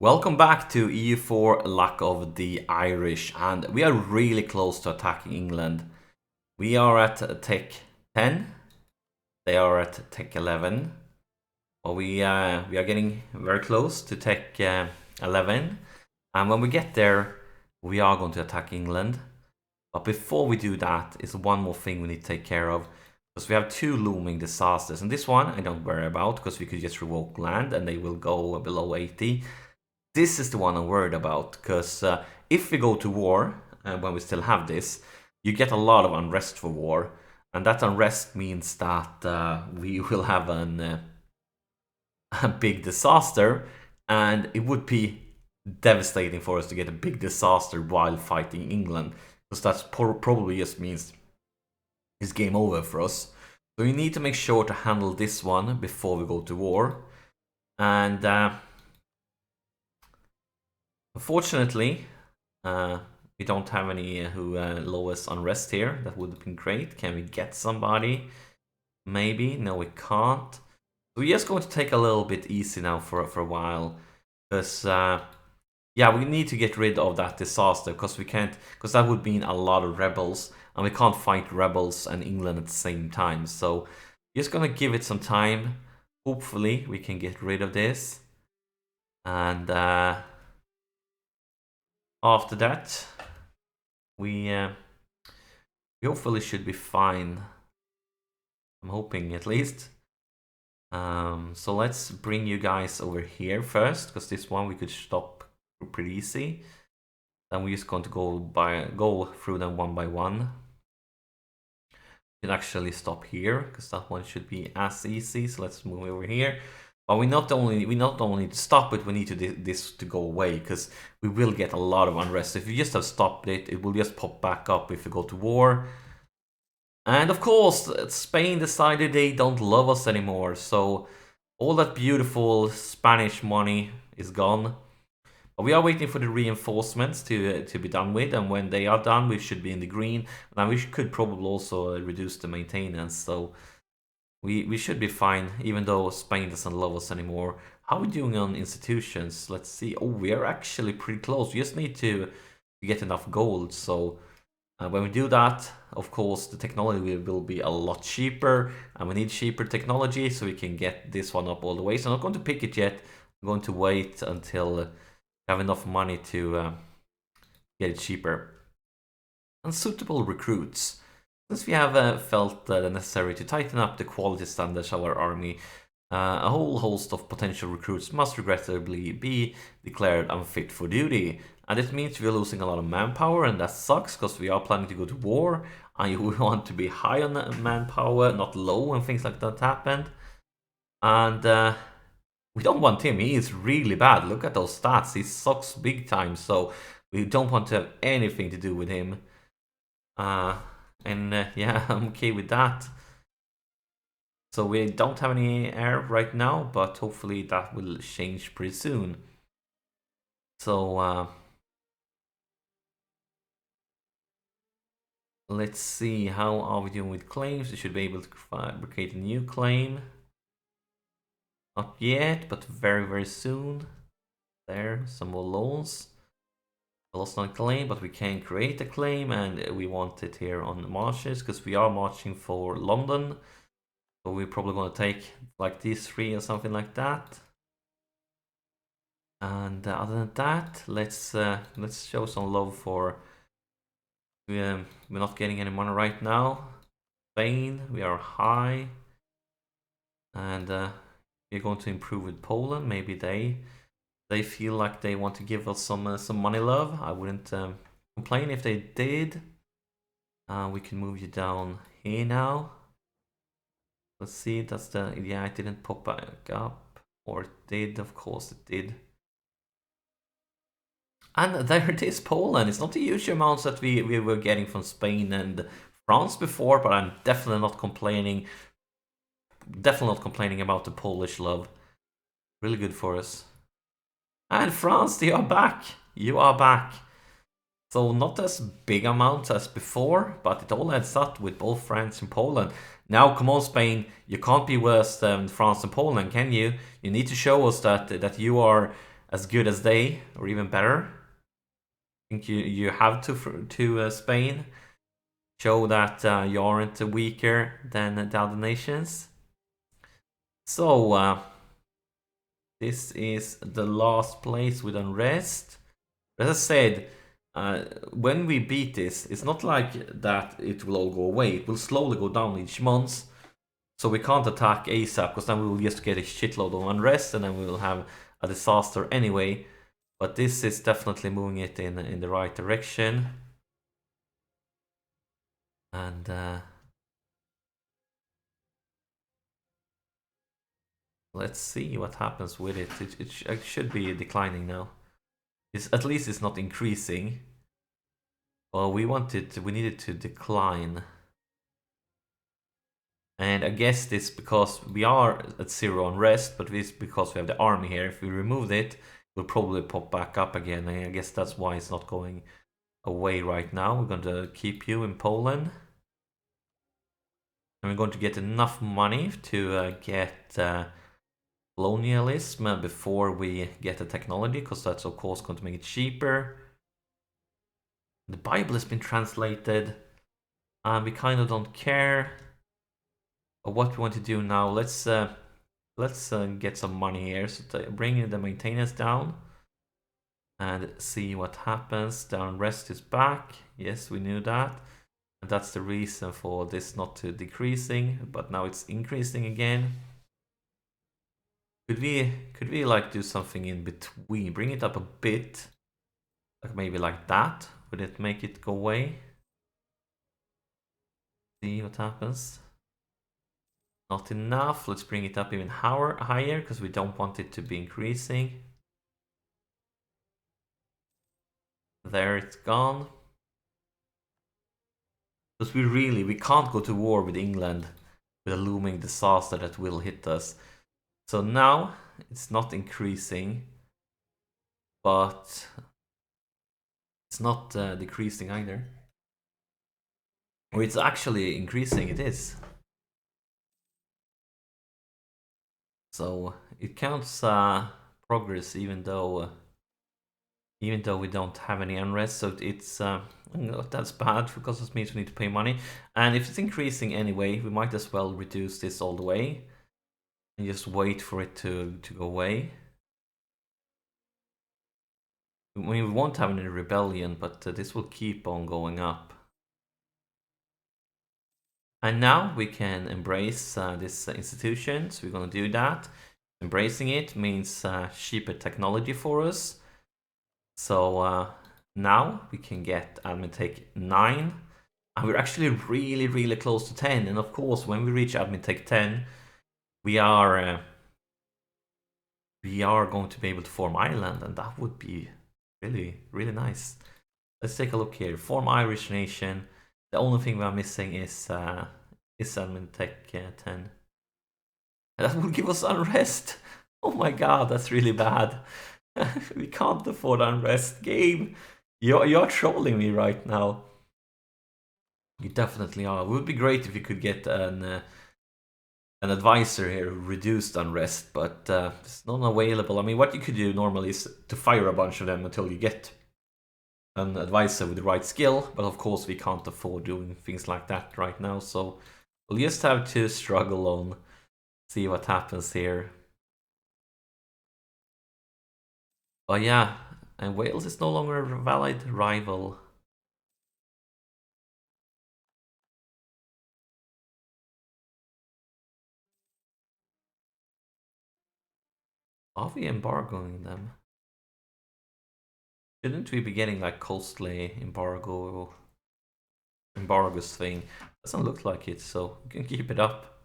Welcome back to EU4 Luck of the Irish, and we are really close to attacking England. We are at Tech 10, they are at Tech 11, but we are getting very close to Tech 11, and when we get there, we are going to attack England. But before we do that, is one more thing we need to take care of, because we have two looming disasters, and this one I don't worry about, because we could just revoke land and they will go below 80. This is the one I'm worried about, because if we go to war, when we still have this, you get a lot of unrest for war, and that unrest means that we will have a big disaster, and it would be devastating for us to get a big disaster while fighting England, because that probably just means it's game over for us. So we need to make sure to handle this one before we go to war, and unfortunately, we don't have any who lowest unrest here. That would have been great. Can we get somebody? Maybe. No, we can't. So we're just going to take a little bit easy now for a while, because yeah, we need to get rid of that disaster, because we can't, because that would mean a lot of rebels, and we can't fight rebels and England at the same time. So just gonna give it some time. Hopefully, we can get rid of this, and after that, we hopefully should be fine. I'm hoping, at least. So let's bring you guys over here first, because this one we could stop pretty easy. Then we're just going to go through them one by one. We can actually stop here, because that one should be as easy. So let's move over here. But we not only need to stop it, we need this to go away, because we will get a lot of unrest. If you just have stopped it, it will just pop back up if we go to war. And of course, Spain decided they don't love us anymore, so all that beautiful Spanish money is gone. But we are waiting for the reinforcements to be done with, and when they are done, we should be in the green. And we could probably also reduce the maintenance, so we should be fine, even though Spain doesn't love us anymore. How are we doing on institutions? Let's see. Oh, we are actually pretty close. We just need to get enough gold. So when we do that, of course, the technology will be a lot cheaper. And we need cheaper technology so we can get this one up all the way. So I'm not going to pick it yet. I'm going to wait until we have enough money to get it cheaper. Unsuitable recruits. Since we have felt necessary to tighten up the quality standards of our army, a whole host of potential recruits must regrettably be declared unfit for duty. And it means we're losing a lot of manpower, and that sucks, because we are planning to go to war, and we want to be high on manpower, not low when things like that happen. And we don't want him. He is really bad. Look at those stats. He sucks big time, so we don't want to have anything to do with him. And yeah, I'm okay with that. So we don't have any air right now, but hopefully that will change pretty soon. So let's see, how are we doing with claims? We should be able to create a new claim. Not yet, but very, very soon. There, some more loans. Lost on claim, but we can create a claim, and we want it here on the marches, because we are marching for London. So we're probably going to take like these three or something like that. And other than that, let's show some love for. We're not getting any money right now. Spain, we are high, and we're going to improve with Poland. Maybe they feel like they want to give us some money love. I wouldn't complain if they did. We can move you down here now. Let's see, that's the, yeah, it didn't pop back up. Or it did, of course it did. And there it is, Poland. It's not the huge amounts that we were getting from Spain and France before, but I'm definitely not complaining. Definitely not complaining about the Polish love. Really good for us. And France, you are back. You are back. So not as big amounts as before, but it all adds up with both France and Poland. Now, come on, Spain. You can't be worse than France and Poland, can you? You need to show us that you are as good as they, or even better. I think you have to Spain. Show that you aren't weaker than the other nations. So this is the last place with unrest. As I said, when we beat this, it's not like that it will all go away. It will slowly go down each month. So we can't attack ASAP, because then we will just get a shitload of unrest, and then we will have a disaster anyway. But this is definitely moving it in the right direction. And let's see what happens with it. It should be declining now. At least it's not increasing. Well, we needed to decline. And I guess this because we are at 0 unrest, but this because we have the army here. If we remove it, it will probably pop back up again. And I guess that's why it's not going away right now. We're going to keep you in Poland. And we're going to get enough money to get colonialism before we get the technology, because that's of course going to make it cheaper. The Bible has been translated, and we kind of don't care. But what we want to do now, let's get some money here. So bring the maintenance down and see what happens. The unrest is back. Yes, we knew that. And that's the reason for this not to decreasing, but now it's increasing again. Could we like do something in between? Bring it up a bit, like maybe like that. Would it make it go away? See what happens. Not enough. Let's bring it up even higher, because we don't want it to be increasing. There, it's gone. Because we can't go to war with England with a looming disaster that will hit us. So now it's not increasing, but it's not decreasing either. Or it's actually increasing, it is. So it counts progress even though we don't have any unrest. So it's that's bad, because it means we need to pay money. And if it's increasing anyway, we might as well reduce this all the way and just wait for it to go away. I mean, we won't have any rebellion, but this will keep on going up. And now we can embrace this institution, so we're going to do that. Embracing it means cheaper technology for us. So now we can get admin tech 9. And we're actually really, really close to 10. And of course, when we reach admin tech 10, we are going to be able to form Ireland, and that would be really, really nice. Let's take a look here. Form Irish nation. The only thing we are missing is admin tech 10. And that would give us unrest. Oh my god, that's really bad. We can't afford unrest. Game, you're trolling me right now. You definitely are. It would be great if you could get an advisor here who reduced unrest, but it's not available. I mean, what you could do normally is to fire a bunch of them until you get an advisor with the right skill, but of course we can't afford doing things like that right now, so we'll just have to struggle on, see what happens here. But yeah, and Wales is no longer a valid rival. Are we embargoing them? Shouldn't we be getting like costly embargoes thing? Doesn't look like it, so we can keep it up.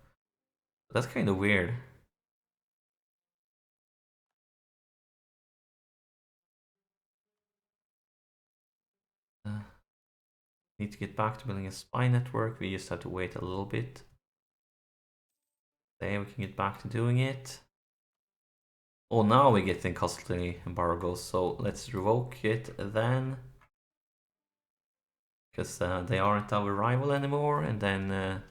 That's kind of weird. Need to get back to building a spy network. We just have to wait a little bit. There, we can get back to doing it. Oh, now we're getting costly embargoes, so let's revoke it then. Because they aren't our rival anymore, and then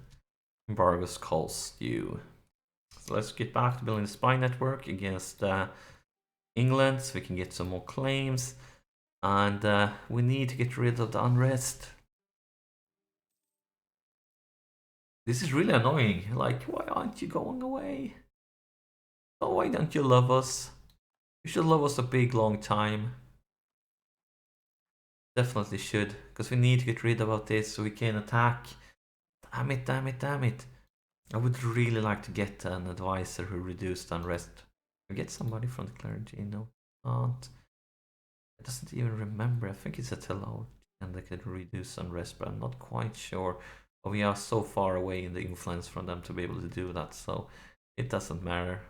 embargoes cost you. So let's get back to building a spy network against England so we can get some more claims. And we need to get rid of the unrest. This is really annoying. Like, why aren't you going away? Oh, why don't you love us? You should love us a big long time. Definitely should, because we need to get rid of this so we can attack. Damn it, damn it, damn it. I would really like to get an advisor who reduced unrest. We get somebody from the clergy, no, can't. It doesn't even remember. I think it's a tell and they could reduce unrest, but I'm not quite sure. But we are so far away in the influence from them to be able to do that, so it doesn't matter.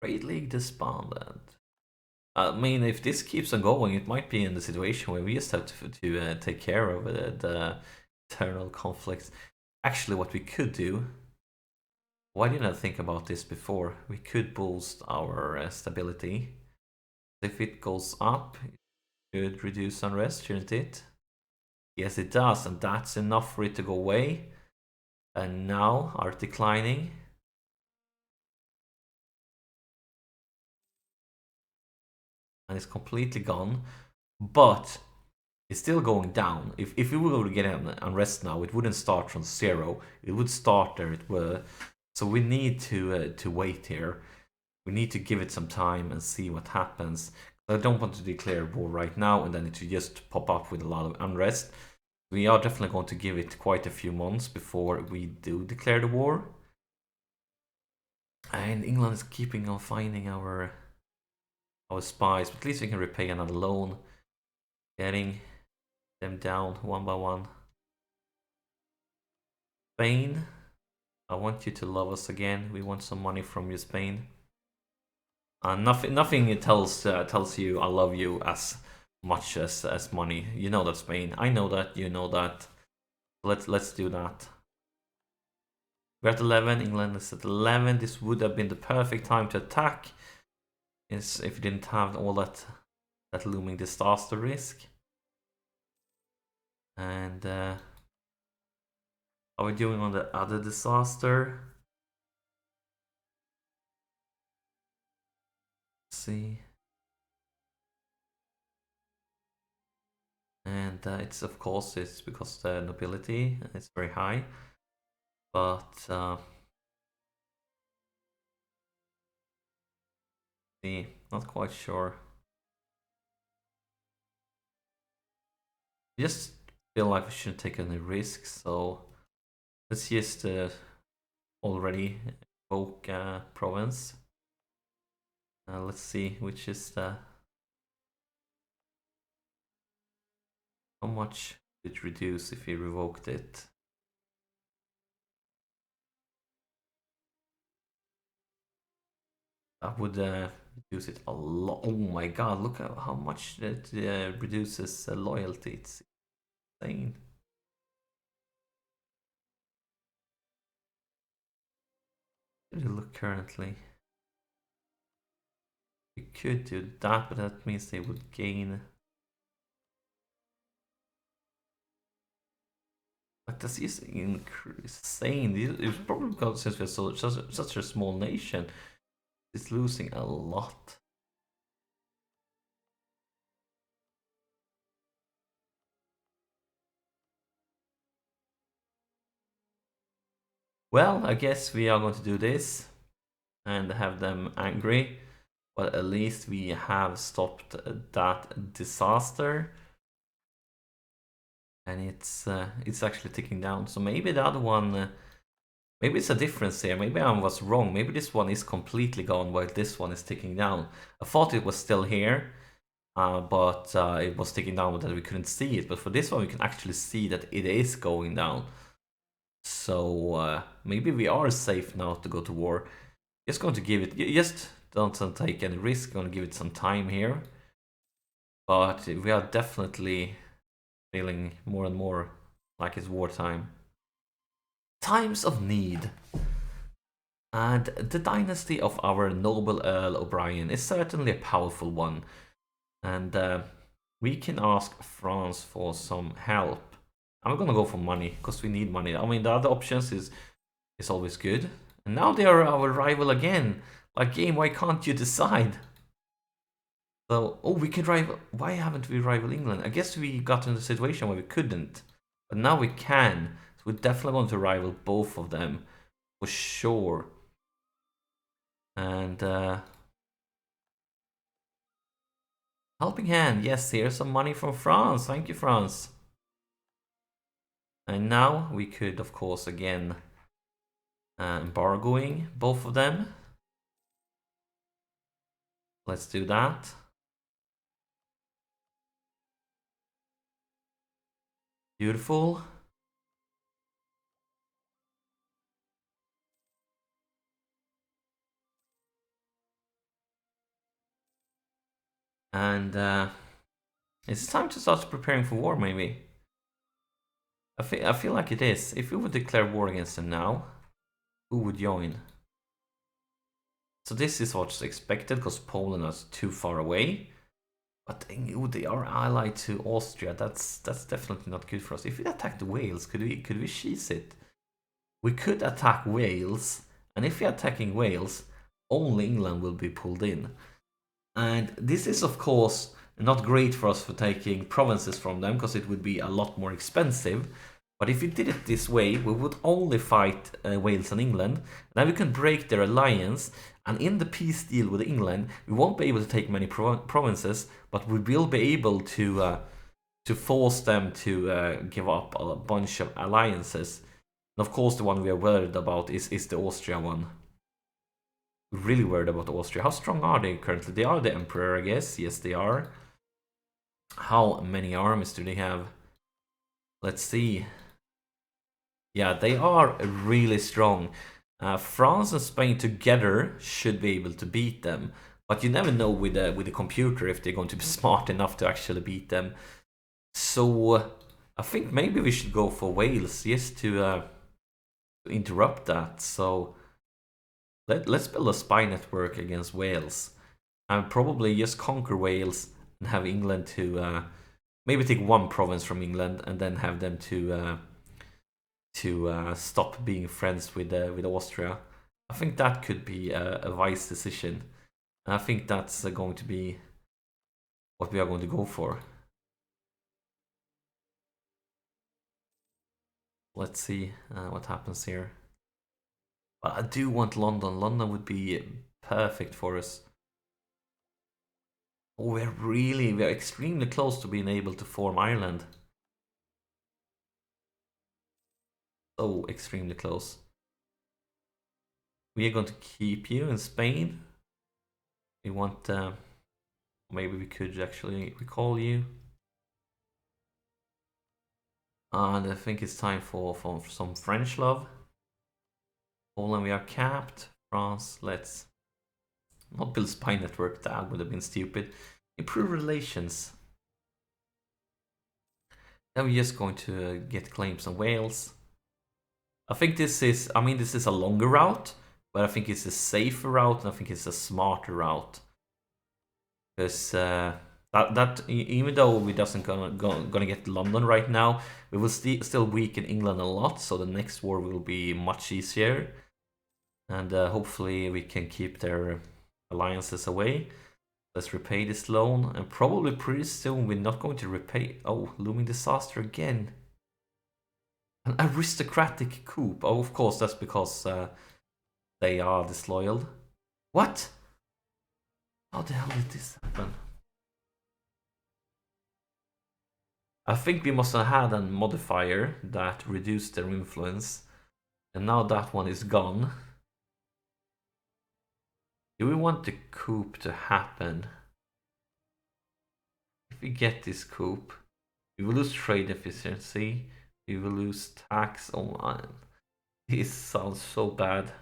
Trade League disbanded. I mean, if this keeps on going, it might be in the situation where we just have to take care of the internal conflicts. Actually, what we could do, why didn't I think about this before? We could boost our stability. If it goes up, it should reduce unrest, shouldn't it? Yes, it does, and that's enough for it to go away. And now, are declining. And it's completely gone. But it's still going down. If we were to get an unrest now, it wouldn't start from 0. It would start there. It were. So we need to wait here. We need to give it some time and see what happens. I don't want to declare war right now and then it should just pop up with a lot of unrest. We are definitely going to give it quite a few months before we do declare the war. And England is keeping on finding our spies, but at least we can repay another loan. Getting them down one by one. Spain, I want you to love us again. We want some money from you, Spain. Nothing tells you I love you as much as money. You know that, Spain. I know that. You know that. Let's do that. We're at 11. England is at 11. This would have been the perfect time to attack. If you didn't have all that looming disaster risk. And how are we doing on the other disaster? Let's see. And it's of course it's because the nobility is very high, but see, not quite sure. Just feel like we shouldn't take any risks, so let's just already evoke province. Let's see which is the how much it reduce if we revoked it. That would reduce it a lot. Oh my god, look at how much it reduces loyalty. It's insane. Did you look currently? We could do that, but that means they would gain. Like this is insane. It's probably because since we're such a small nation, it's losing a lot. Well, I guess we are going to do this and have them angry, but at least we have stopped that disaster. And it's actually ticking down. So maybe the other one, maybe it's a difference here. Maybe I was wrong. Maybe this one is completely gone while this one is ticking down. I thought it was still here, but it was ticking down that we couldn't see it. But for this one, we can actually see that it is going down. So maybe we are safe now to go to war. Just going to give it, just don't take any risk. Going to give it some time here. But we are definitely feeling more and more like it's wartime. Times of need. And the dynasty of our noble Earl O'Brien is certainly a powerful one. And We can ask France for some help. I'm gonna go for money because we need money. I mean, the other options is always good. And now they are our rival again. Like, game, why can't you decide? So, oh, we could rival. Why haven't we rival England? I guess we got in a situation where we couldn't, but now we can. So we definitely want to rival both of them for sure. And helping hand, yes. Here's some money from France. Thank you, France. And now we could, of course, again embargoing both of them. Let's do that. Beautiful. And it's time to start preparing for war, maybe. I feel like it is. If we would declare war against them now, who would join? So this is what's expected because Poland is too far away. But they are allied to Austria. That's definitely not good for us. If we attacked Wales, could we cheese it? We could attack Wales, and if we're attacking Wales, only England will be pulled in. And this is, of course, not great for us for taking provinces from them, because it would be a lot more expensive. But if we did it this way, we would only fight Wales and England, and then we can break their alliance, and in the peace deal with England, we won't be able to take many provinces, but we will be able to force them to give up a bunch of alliances. And of course, the one we are worried about is the Austria one. We're really worried about Austria. How strong are they currently? They are the emperor, I guess. Yes, they are. How many armies do they have? Let's see. Yeah, they are really strong. France and Spain together should be able to beat them, but you never know with the computer if they're going to be smart enough to actually beat them. So I think maybe we should go for Wales just to interrupt that. So let's build a spy network against Wales, and probably just conquer Wales and have England to maybe take one province from England and then have them to stop being friends with Austria. I think that could be a wise decision. And I think that's going to be what we are going to go for. Let's see what happens here. But I do want London. London would be perfect for us. Oh, we're extremely close to being able to form Ireland. So extremely close. We are going to keep you in Spain. We want, maybe we could actually recall you. And I think it's time for some French love. Poland, we are capped. France, let's not build spy network. That would have been stupid. Improve relations. Then we're just going to get claims on Wales. I think this is a longer route, but I think it's a safer route, and I think it's a smarter route. Because that even though we doesn't gonna get London right now, we will still weaken England a lot. So the next war will be much easier, and hopefully we can keep their alliances away. Let's repay this loan, and probably pretty soon we're not going to repay. Oh, looming disaster again. An aristocratic coup. Oh, of course, that's because they are disloyal. What? How the hell did this happen? I think we must have had a modifier that reduced their influence, and now that one is gone. Do we want the coup to happen? If we get this coup, we will lose trade efficiency, we will lose tax. Oh man, this sounds so bad.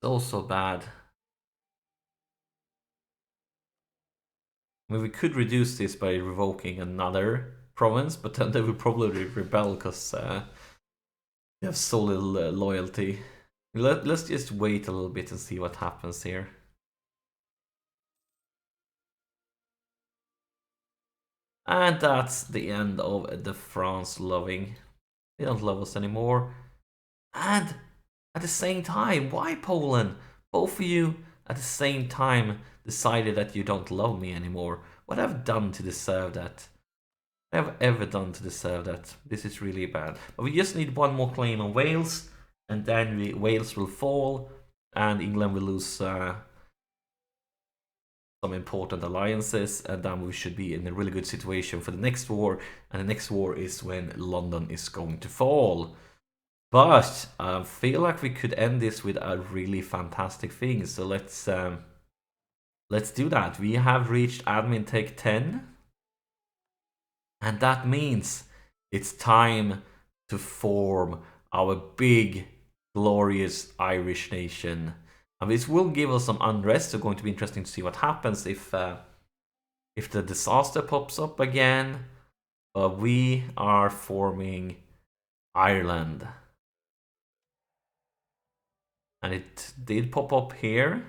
So bad. I mean, we could reduce this by revoking another province, but then they will probably rebel because they have so little loyalty. Let's just wait a little bit and see what happens here. And that's the end of the France loving. They don't love us anymore. And at the same time, why Poland? Both of you at the same time decided that you don't love me anymore. What have I done to deserve that? What have I ever done to deserve that? This is really bad. But we just need one more claim on Wales, and then Wales will fall, and England will lose some important alliances, and then we should be in a really good situation for the next war. And the next war is when London is going to fall. But I feel like we could end this with a really fantastic thing. So let's do that. We have reached admin tech 10. And that means it's time to form our big, glorious Irish nation. And this will give us some unrest. So going to be interesting to see what happens if the disaster pops up again. But we are forming Ireland. And it did pop up here.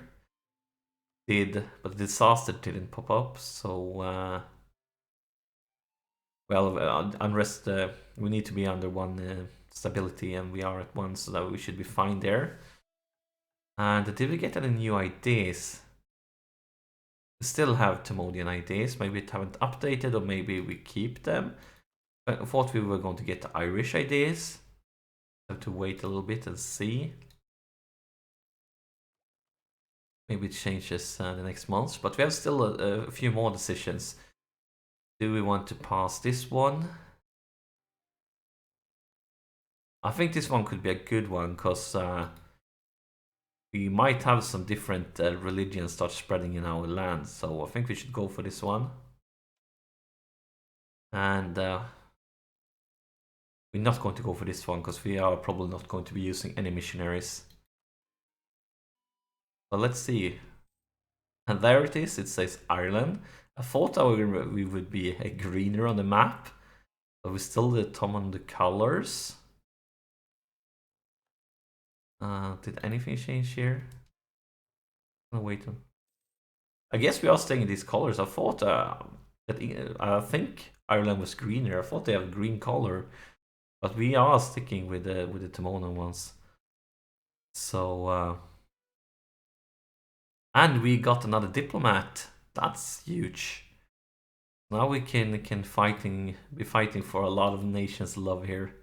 But the disaster didn't pop up. So unrest. We need to be under 1 stability, and we are at 1, so that we should be fine there. And did we get any new ideas? We still have Timonian ideas. Maybe it haven't updated, or maybe we keep them. I thought we were going to get the Irish ideas. Have to wait a little bit and see. Maybe it changes the next month, but we have still a few more decisions. Do we want to pass this one? I think this one could be a good one, because we might have some different religions start spreading in our land. So I think we should go for this one. And we're not going to go for this one, because we are probably not going to be using any missionaries. But let's see. And there it is. It says Ireland. I thought we would be greener on the map, but we still did Tom on the colors. Did anything change here? No, wait. I guess we are staying in these colors. I thought I think Ireland was greener. I thought they have green color, but we are sticking with the Timonan ones. So and we got another diplomat. That's huge. Now we can be fighting for a lot of nations' love here.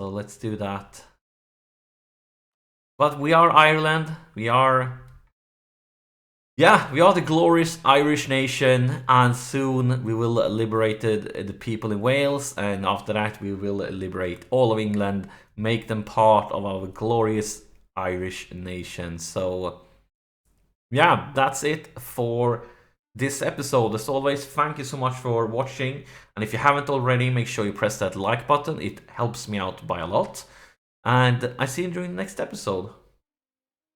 So let's do that. But we are Ireland. We are the glorious Irish nation, and soon we will liberate the people in Wales, and after that we will liberate all of England, make them part of our glorious Irish nation. So yeah, that's it for this episode. As always, thank you so much for watching, and if you haven't already, make sure you press that like button. It helps me out by a lot, and I see you during the next episode.